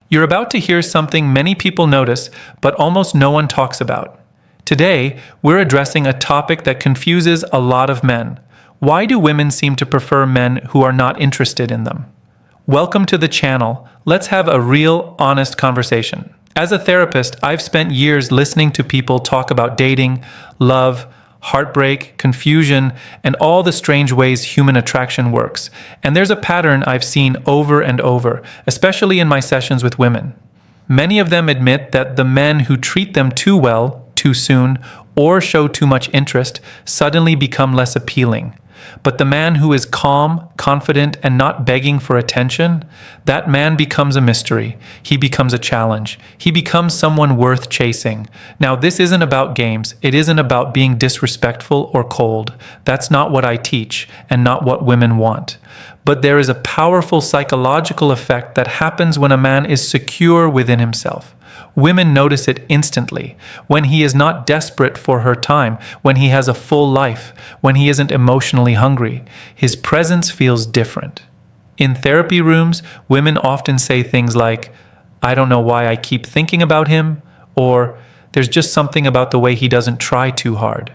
You're about to hear something many people notice, but almost no one talks about. Today, we're addressing a topic that confuses a lot of men. Why do women seem to prefer men who are not interested in them? Welcome to the channel. Let's have a real, honest conversation. As a therapist, I've spent years listening to people talk about dating, love, heartbreak, confusion, and all the strange ways human attraction works. And there's a pattern I've seen over and over, especially in my sessions with women. Many of them admit that the men who treat them too well, too soon, or show too much interest suddenly become less appealing. But the man who is calm, confident, and not begging for attention, that man becomes a mystery. He becomes a challenge. He becomes someone worth chasing. Now, this isn't about games. It isn't about being disrespectful or cold. That's not what I teach, and not what women want. But there is a powerful psychological effect that happens when a man is secure within himself. Women notice it instantly, when he is not desperate for her time, when he has a full life, when he isn't emotionally hungry. His presence feels different. In therapy rooms, women often say things like, "I don't know why I keep thinking about him," or "There's just something about the way he doesn't try too hard."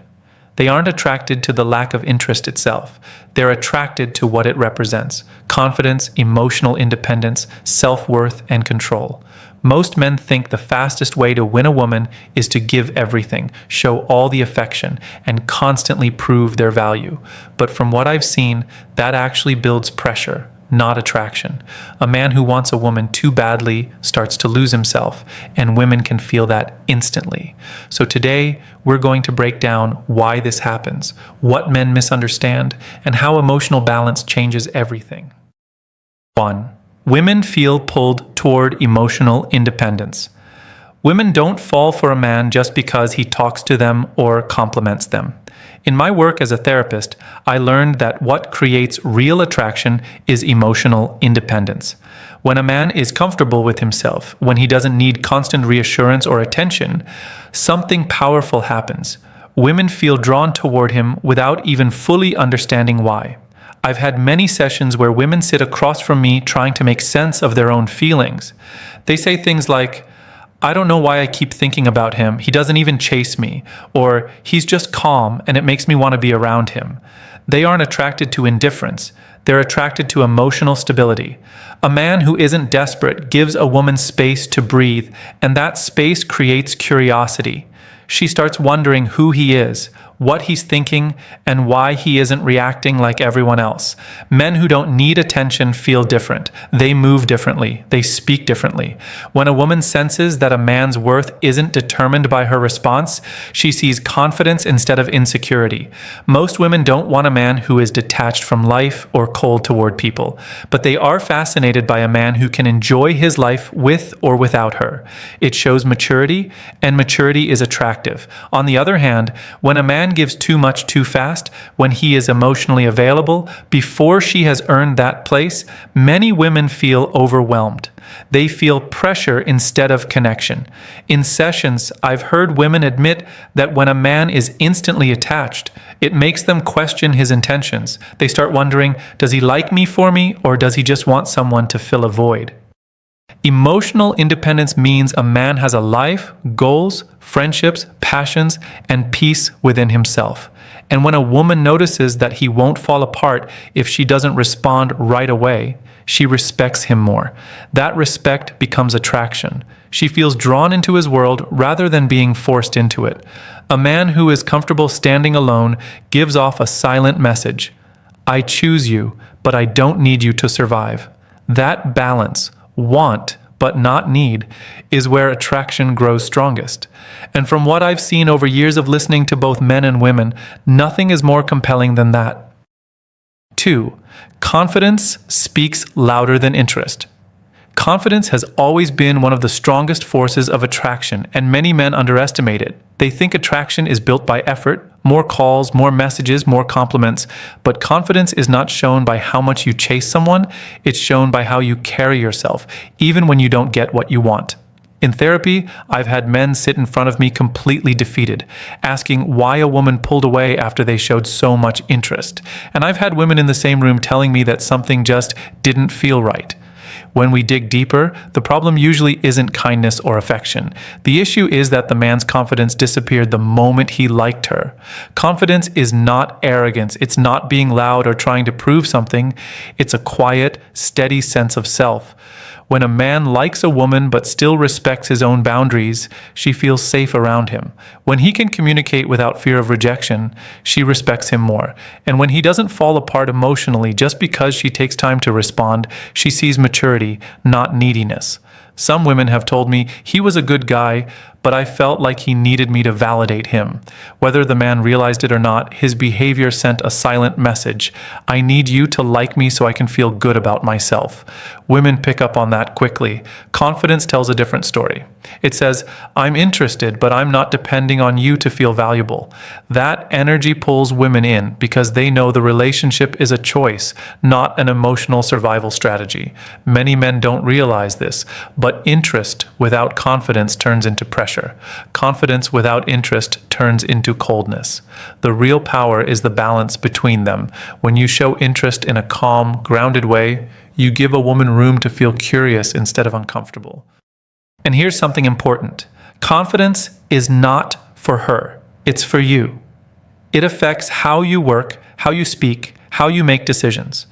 They aren't attracted to the lack of interest itself. They're attracted to what it represents: confidence, emotional independence, self-worth, and control. Most men think the fastest way to win a woman is to give everything, show all the affection, and constantly prove their value. But from what I've seen, that actually builds pressure, not attraction. A man who wants a woman too badly starts to lose himself, and women can feel that instantly. So today, we're going to break down why this happens, what men misunderstand, and how emotional balance changes everything. 1. Women feel pulled toward emotional independence. Women don't fall for a man just because he talks to them or compliments them. In my work as a therapist, I learned that what creates real attraction is emotional independence. When a man is comfortable with himself, when he doesn't need constant reassurance or attention, something powerful happens. Women feel drawn toward him without even fully understanding why. I've had many sessions where women sit across from me trying to make sense of their own feelings. They say things like, "I don't know why I keep thinking about him. He doesn't even chase me." Or, "He's just calm and it makes me want to be around him." They aren't attracted to indifference. They're attracted to emotional stability. A man who isn't desperate gives a woman space to breathe, and that space creates curiosity. She starts wondering who he is, what he's thinking, and why he isn't reacting like everyone else. Men who don't need attention feel different. They move differently. They speak differently. When a woman senses that a man's worth isn't determined by her response, she sees confidence instead of insecurity. Most women don't want a man who is detached from life or cold toward people, but they are fascinated by a man who can enjoy his life with or without her. It shows maturity, and maturity is attractive. On the other hand, when a man gives too much too fast, when he is emotionally available, before she has earned that place, many women feel overwhelmed. They feel pressure instead of connection. In sessions, I've heard women admit that when a man is instantly attached, it makes them question his intentions. They start wondering, does he like me for me, or does he just want someone to fill a void? Emotional independence means a man has a life, goals, friendships, passions, and peace within himself. And when a woman notices that he won't fall apart if she doesn't respond right away, she respects him more. That respect becomes attraction. She feels drawn into his world rather than being forced into it. A man who is comfortable standing alone gives off a silent message. "I choose you, but I don't need you to survive." That balance, want but not need, is where attraction grows strongest. And from what I've seen over years of listening to both men and women, nothing is more compelling than that. 2. Confidence speaks louder than interest. Confidence has always been one of the strongest forces of attraction, and many men underestimate it. They think attraction is built by effort, more calls, more messages, more compliments. But confidence is not shown by how much you chase someone, it's shown by how you carry yourself, even when you don't get what you want. In therapy, I've had men sit in front of me completely defeated, asking why a woman pulled away after they showed so much interest. And I've had women in the same room telling me that something just didn't feel right. When we dig deeper, the problem usually isn't kindness or affection. The issue is that the man's confidence disappeared the moment he liked her. Confidence is not arrogance. It's not being loud or trying to prove something. It's a quiet, steady sense of self. When a man likes a woman but still respects his own boundaries, she feels safe around him. When he can communicate without fear of rejection, she respects him more. And when he doesn't fall apart emotionally just because she takes time to respond, she sees maturity, not neediness. Some women have told me he was a good guy, but I felt like he needed me to validate him. Whether the man realized it or not, his behavior sent a silent message. I need you to like me so I can feel good about myself. Women pick up on that quickly. Confidence tells a different story. It says, I'm interested, but I'm not depending on you to feel valuable. That energy pulls women in because they know the relationship is a choice, not an emotional survival strategy. Many men don't realize this, but interest without confidence turns into pressure. Confidence without interest turns into coldness. The real power is the balance between them. When you show interest in a calm, grounded way, you give a woman room to feel curious instead of uncomfortable. And here's something important. Confidence is not for her. It's for you. It affects how you work, how you speak, how you make decisions.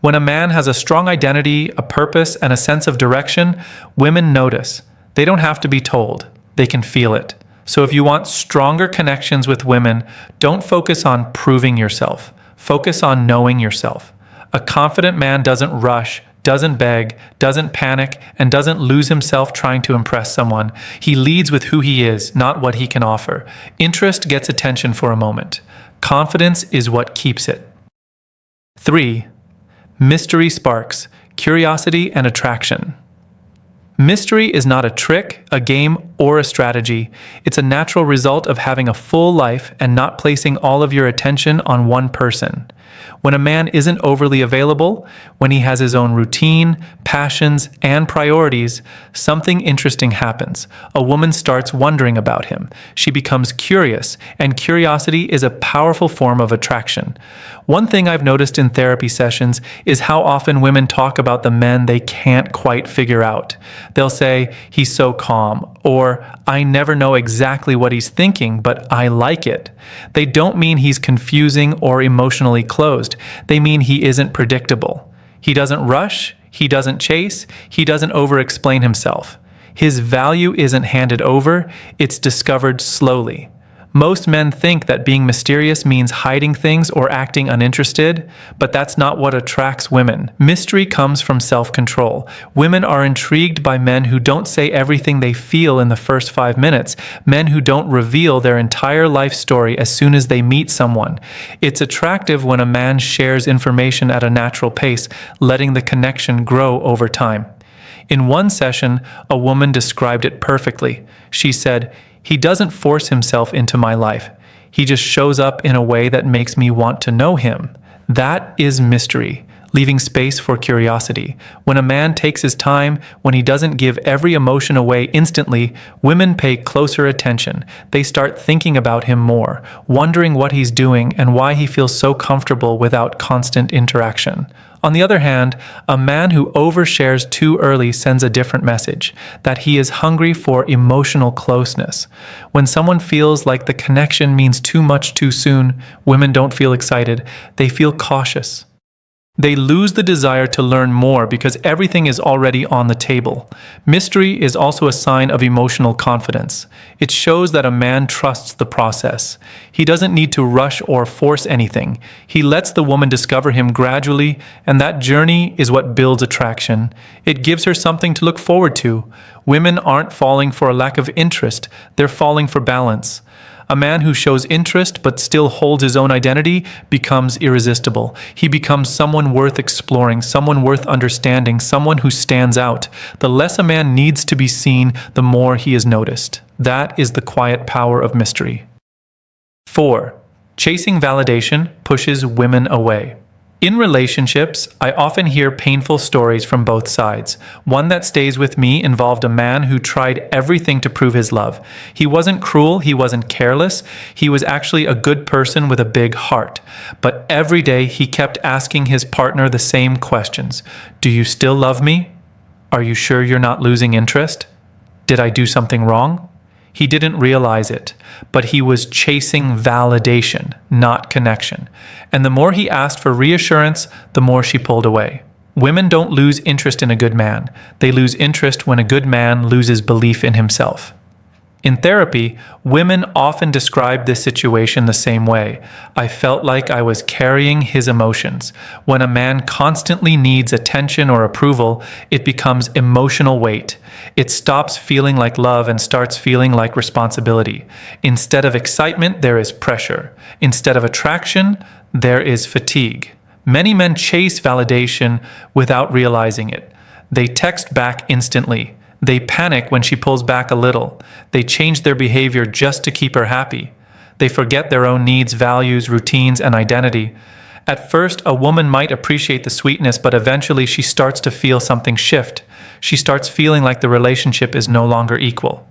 When a man has a strong identity, a purpose, and a sense of direction, women notice. They don't have to be told. They can feel it. So if you want stronger connections with women, don't focus on proving yourself. Focus on knowing yourself. A confident man doesn't rush, doesn't beg, doesn't panic, and doesn't lose himself trying to impress someone. He leads with who he is, not what he can offer. Interest gets attention for a moment. Confidence is what keeps it. 3. Mystery sparks curiosity and attraction. Mystery is not a trick, a game, or a strategy. It's a natural result of having a full life and not placing all of your attention on one person. When a man isn't overly available, when he has his own routine, passions, and priorities, something interesting happens. A woman starts wondering about him. She becomes curious, and curiosity is a powerful form of attraction. One thing I've noticed in therapy sessions is how often women talk about the men they can't quite figure out. They'll say, he's so calm, or I never know exactly what he's thinking, but I like it. They don't mean he's confusing or emotionally closed. They mean he isn't predictable. He doesn't rush, he doesn't chase, he doesn't over-explain himself. His value isn't handed over, it's discovered slowly. Most men think that being mysterious means hiding things or acting uninterested, but that's not what attracts women. Mystery comes from self-control. Women are intrigued by men who don't say everything they feel in the first 5 minutes, men who don't reveal their entire life story as soon as they meet someone. It's attractive when a man shares information at a natural pace, letting the connection grow over time. In one session, a woman described it perfectly. She said, he doesn't force himself into my life. He just shows up in a way that makes me want to know him. That is mystery, leaving space for curiosity. When a man takes his time, when he doesn't give every emotion away instantly, women pay closer attention. They start thinking about him more, wondering what he's doing and why he feels so comfortable without constant interaction. On the other hand, a man who overshares too early sends a different message, that he is hungry for emotional closeness. When someone feels like the connection means too much too soon, women don't feel excited, they feel cautious. They lose the desire to learn more because everything is already on the table. Mystery is also a sign of emotional confidence. It shows that a man trusts the process. He doesn't need to rush or force anything. He lets the woman discover him gradually, and that journey is what builds attraction. It gives her something to look forward to. Women aren't falling for a lack of interest, they're falling for balance. A man who shows interest but still holds his own identity becomes irresistible. He becomes someone worth exploring, someone worth understanding, someone who stands out. The less a man needs to be seen, the more he is noticed. That is the quiet power of mystery. 4. Chasing validation pushes women away. In relationships, I often hear painful stories from both sides. One that stays with me involved a man who tried everything to prove his love. He wasn't cruel, he wasn't careless, he was actually a good person with a big heart. But every day he kept asking his partner the same questions. Do you still love me? Are you sure you're not losing interest? Did I do something wrong? He didn't realize it, but he was chasing validation, not connection. And the more he asked for reassurance, the more she pulled away. Women don't lose interest in a good man. They lose interest when a good man loses belief in himself. In therapy, women often describe this situation the same way. I felt like I was carrying his emotions. When a man constantly needs attention or approval, it becomes emotional weight. It stops feeling like love and starts feeling like responsibility. Instead of excitement, there is pressure. Instead of attraction, there is fatigue. Many men chase validation without realizing it. They text back instantly. They panic when she pulls back a little. They change their behavior just to keep her happy. They forget their own needs, values, routines, and identity. At first, a woman might appreciate the sweetness, but eventually she starts to feel something shift. She starts feeling like the relationship is no longer equal.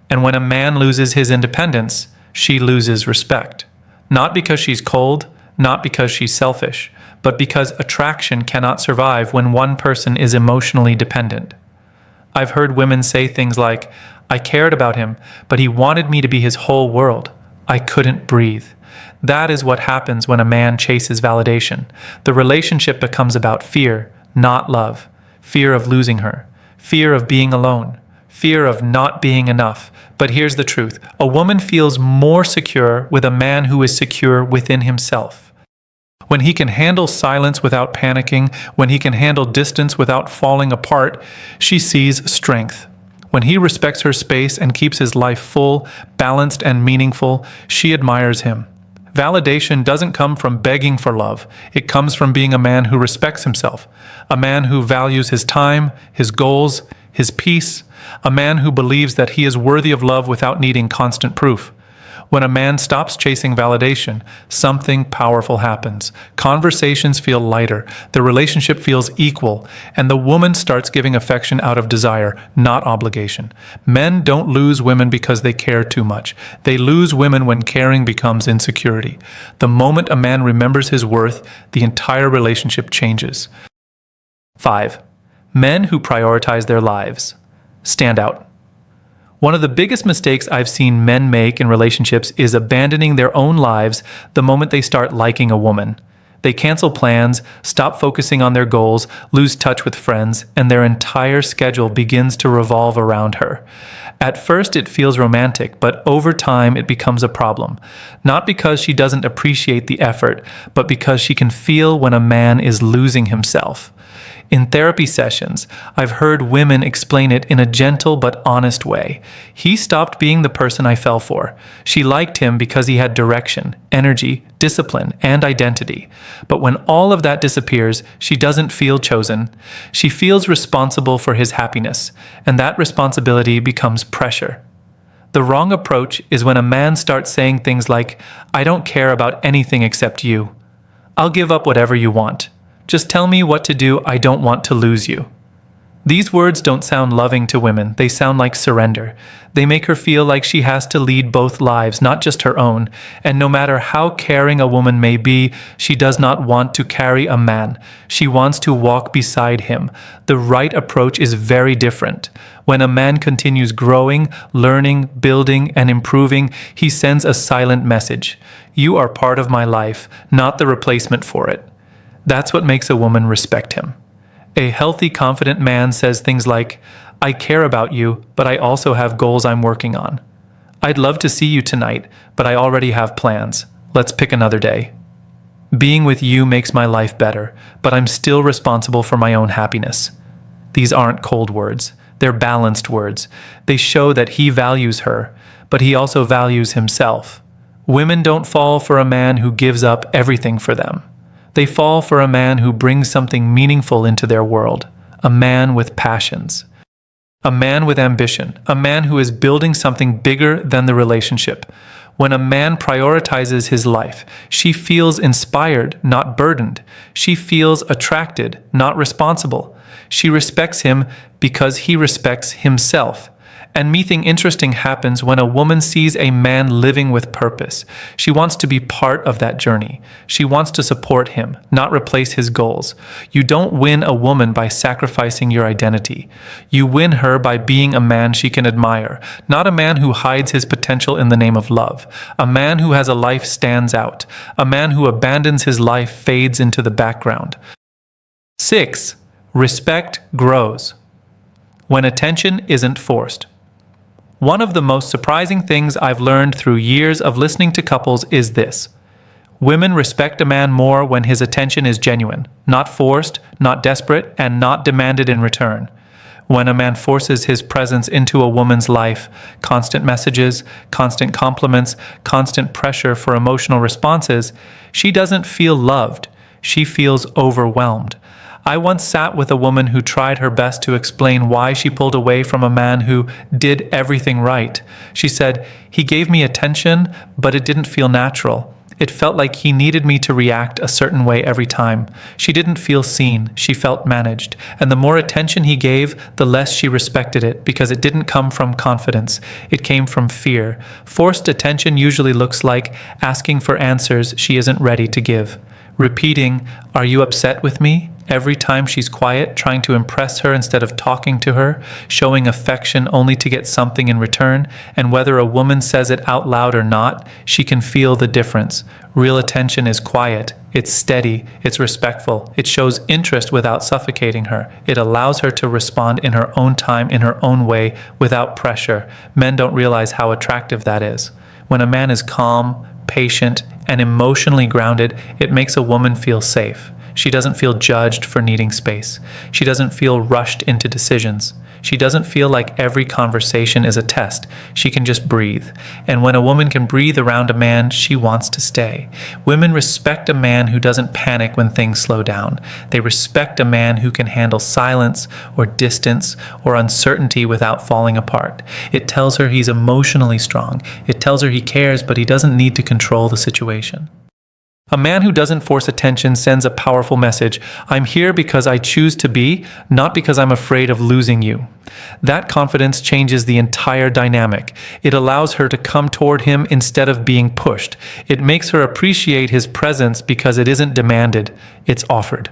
And when a man loses his independence, she loses respect. Not because she's cold, not because she's selfish, but because attraction cannot survive when one person is emotionally dependent. I've heard women say things like, I cared about him, but he wanted me to be his whole world. I couldn't breathe. That is what happens when a man chases validation. The relationship becomes about fear, not love. Fear of losing her. Fear of being alone. Fear of not being enough. But here's the truth. A woman feels more secure with a man who is secure within himself. When he can handle silence without panicking, when he can handle distance without falling apart, she sees strength. When he respects her space and keeps his life full, balanced, and meaningful, she admires him. Validation doesn't come from begging for love. It comes from being a man who respects himself, a man who values his time, his goals, his peace, a man who believes that he is worthy of love without needing constant proof. When a man stops chasing validation, something powerful happens. Conversations feel lighter, the relationship feels equal, and the woman starts giving affection out of desire, not obligation. Men don't lose women because they care too much. They lose women when caring becomes insecurity. The moment a man remembers his worth, the entire relationship changes. 5. Men who prioritize their lives. Stand out. One of the biggest mistakes I've seen men make in relationships is abandoning their own lives the moment they start liking a woman. They cancel plans, stop focusing on their goals, lose touch with friends, and their entire schedule begins to revolve around her. At first it feels romantic, but over time it becomes a problem. Not because she doesn't appreciate the effort, but because she can feel when a man is losing himself. In therapy sessions, I've heard women explain it in a gentle but honest way. He stopped being the person I fell for. She liked him because he had direction, energy, discipline, and identity. But when all of that disappears, she doesn't feel chosen. She feels responsible for his happiness, and that responsibility becomes pressure. The wrong approach is when a man starts saying things like, I don't care about anything except you. I'll give up whatever you want. Just tell me what to do, I don't want to lose you. These words don't sound loving to women, they sound like surrender. They make her feel like she has to lead both lives, not just her own. And no matter how caring a woman may be, she does not want to carry a man. She wants to walk beside him. The right approach is very different. When a man continues growing, learning, building, and improving, he sends a silent message. You are part of my life, not the replacement for it. That's what makes a woman respect him. A healthy, confident man says things like, I care about you, but I also have goals I'm working on. I'd love to see you tonight, but I already have plans. Let's pick another day. Being with you makes my life better, but I'm still responsible for my own happiness. These aren't cold words. They're balanced words. They show that he values her, but he also values himself. Women don't fall for a man who gives up everything for them. They fall for a man who brings something meaningful into their world, a man with passions, a man with ambition, a man who is building something bigger than the relationship. When a man prioritizes his life, she feels inspired, not burdened. She feels attracted, not responsible. She respects him because he respects himself. And something interesting happens when a woman sees a man living with purpose. She wants to be part of that journey. She wants to support him, not replace his goals. You don't win a woman by sacrificing your identity. You win her by being a man she can admire, not a man who hides his potential in the name of love. A man who has a life stands out. A man who abandons his life fades into the background. 6. Respect grows when attention isn't forced. One of the most surprising things I've learned through years of listening to couples is this. Women respect a man more when his attention is genuine, not forced, not desperate, and not demanded in return. When a man forces his presence into a woman's life, constant messages, constant compliments, constant pressure for emotional responses, she doesn't feel loved. She feels overwhelmed. I once sat with a woman who tried her best to explain why she pulled away from a man who did everything right. She said, "He gave me attention, but it didn't feel natural. It felt like he needed me to react a certain way every time. She didn't feel seen, she felt managed. And the more attention he gave, the less she respected it, because it didn't come from confidence. It came from fear. Forced attention usually looks like asking for answers she isn't ready to give. Repeating, 'Are you upset with me?' every time she's quiet, trying to impress her instead of talking to her, showing affection only to get something in return, and whether a woman says it out loud or not, she can feel the difference. Real attention is quiet, it's steady, it's respectful, it shows interest without suffocating her. It allows her to respond in her own time, in her own way, without pressure. Men don't realize how attractive that is. When a man is calm, patient, and emotionally grounded, it makes a woman feel safe. She doesn't feel judged for needing space. She doesn't feel rushed into decisions. She doesn't feel like every conversation is a test. She can just breathe. And when a woman can breathe around a man, she wants to stay. Women respect a man who doesn't panic when things slow down. They respect a man who can handle silence or distance or uncertainty without falling apart. It tells her he's emotionally strong. It tells her he cares, but he doesn't need to control the situation. A man who doesn't force attention sends a powerful message. I'm here because I choose to be, not because I'm afraid of losing you. That confidence changes the entire dynamic. It allows her to come toward him instead of being pushed. It makes her appreciate his presence because it isn't demanded, it's offered.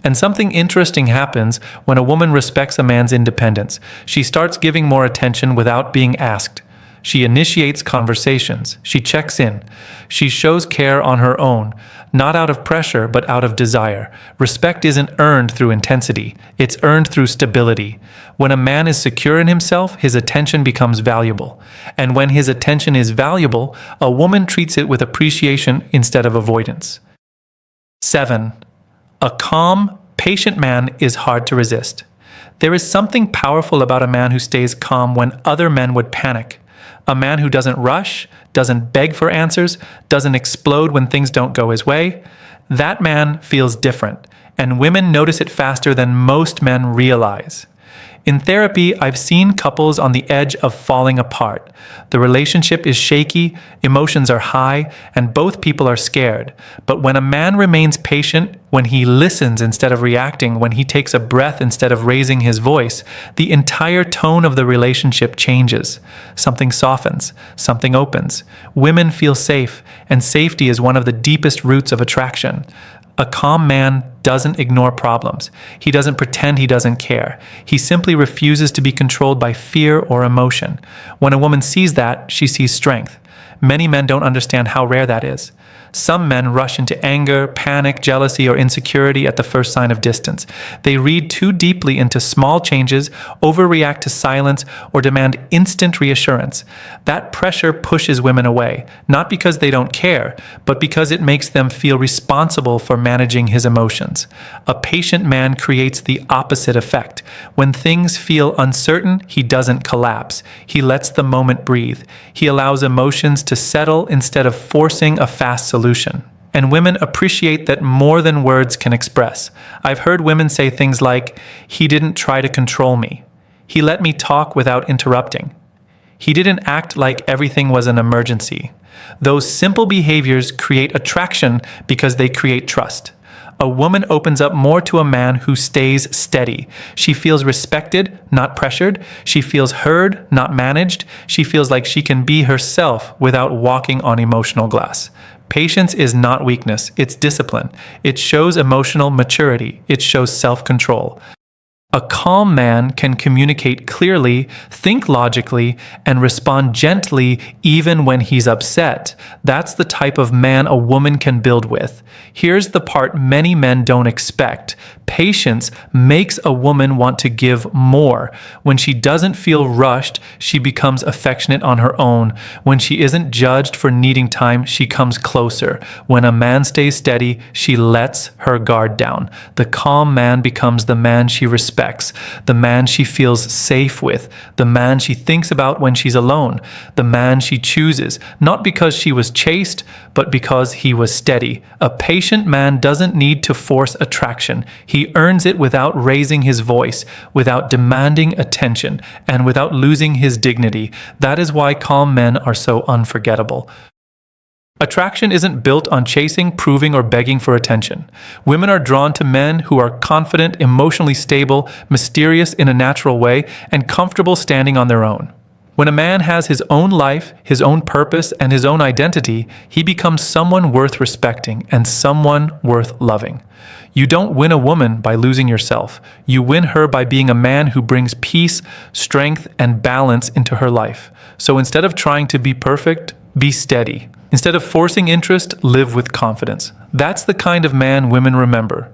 And something interesting happens when a woman respects a man's independence. She starts giving more attention without being asked. She initiates conversations. She checks in. She shows care on her own, not out of pressure, but out of desire. Respect isn't earned through intensity. It's earned through stability. When a man is secure in himself, his attention becomes valuable. And when his attention is valuable, a woman treats it with appreciation instead of avoidance. 7. A calm, patient man is hard to resist. There is something powerful about a man who stays calm when other men would panic. A man who doesn't rush, doesn't beg for answers, doesn't explode when things don't go his way. That man feels different, and women notice it faster than most men realize. In therapy, I've seen couples on the edge of falling apart. The relationship is shaky, emotions are high, and both people are scared. But when a man remains patient, when he listens instead of reacting, when he takes a breath instead of raising his voice, the entire tone of the relationship changes. Something softens, something opens. Women feel safe, and safety is one of the deepest roots of attraction. A calm man doesn't ignore problems. He doesn't pretend he doesn't care. He simply refuses to be controlled by fear or emotion. When a woman sees that, she sees strength. Many men don't understand how rare that is. Some men rush into anger, panic, jealousy, or insecurity at the first sign of distance. They read too deeply into small changes, overreact to silence, or demand instant reassurance. That pressure pushes women away, not because they don't care, but because it makes them feel responsible for managing his emotions. A patient man creates the opposite effect. When things feel uncertain, he doesn't collapse. He lets the moment breathe. He allows emotions to settle instead of forcing a fast solution. And women appreciate that more than words can express. I've heard women say things like, "He didn't try to control me. He let me talk without interrupting. He didn't act like everything was an emergency." Those simple behaviors create attraction because they create trust. A woman opens up more to a man who stays steady. She feels respected, not pressured. She feels heard, not managed. She feels like she can be herself without walking on emotional glass. Patience is not weakness, it's discipline. It shows emotional maturity. It shows self-control. A calm man can communicate clearly, think logically, and respond gently even when he's upset. That's the type of man a woman can build with. Here's the part many men don't expect. Patience makes a woman want to give more. When she doesn't feel rushed, she becomes affectionate on her own. When she isn't judged for needing time, she comes closer. When a man stays steady, she lets her guard down. The calm man becomes the man she respects, the man she feels safe with, the man she thinks about when she's alone, the man she chooses, not because she was chaste, but because he was steady. A patient man doesn't need to force attraction. He earns it without raising his voice, without demanding attention, and without losing his dignity. That is why calm men are so unforgettable. Attraction isn't built on chasing, proving, or begging for attention. Women are drawn to men who are confident, emotionally stable, mysterious in a natural way, and comfortable standing on their own. When a man has his own life, his own purpose, and his own identity, he becomes someone worth respecting and someone worth loving. You don't win a woman by losing yourself. You win her by being a man who brings peace, strength, and balance into her life. So instead of trying to be perfect, be steady. Instead of forcing interest, live with confidence. That's the kind of man women remember.